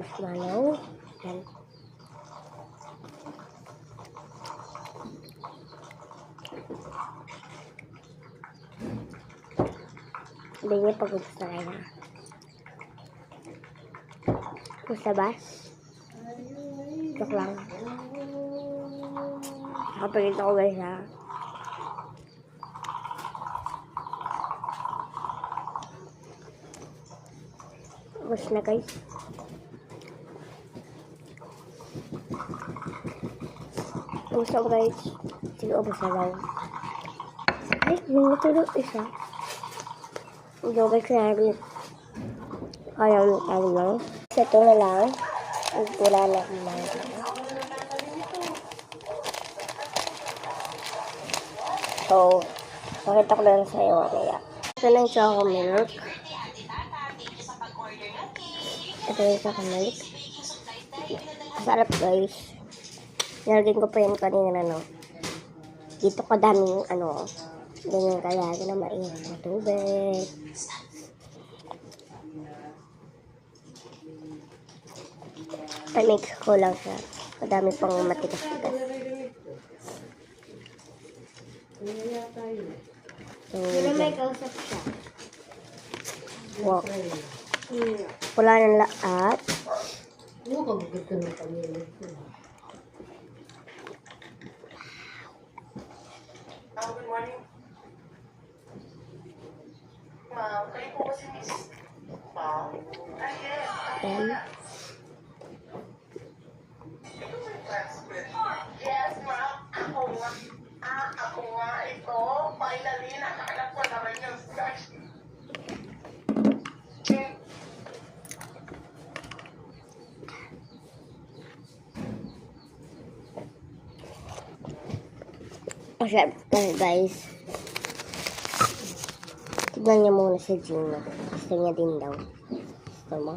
marshmallow. Yan. Hindi niya pag-gusto na. Kung sa bus. Joke lang. Nakapagin ako guys ha. Ubus na guys. Ubus na guys. Sige, ubus na lang. Ay, yung natulog isa. Yung guys na rin. Kaya lang. Ito na lang. Wala na lang. So, pakita ko lang sa'yo kaya. Ito na yung choco milk. Ito yung choco milk. Sarap guys. Nilagyan ko pa yan kanina dito kadaming ganyan kaya na mainit na tubig. I-mix ko lang siya. Kadami pang matigas-tigas. So, may kausap siya. Wow. Wala ng lahat. Good morning. Kayo po ba si Miss Pao? Then, Yes, ma'am. Ako nga ito. Finally, nakahanap ko na rin yung search. guys, tignan niya muna si Gina. Gusto niya din daw. Gusto mo?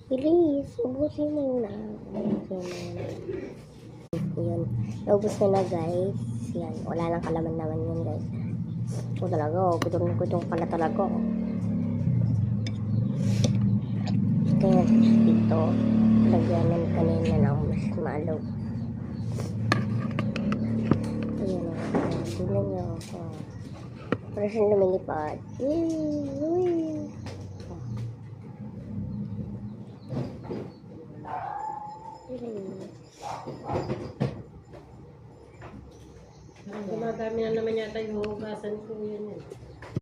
Bilis, ubusin mo na. Yan. Naubos na guys. Yan. Wala nang kalaman naman yun guys. Talaga. Gudong pala talaga. Kaya dito. Lagyanan kanina ng marshmallow. Ayan o. Tignan nyo. Para siyang lumilipad. Dumadami na naman yata yung hugasan ko yun.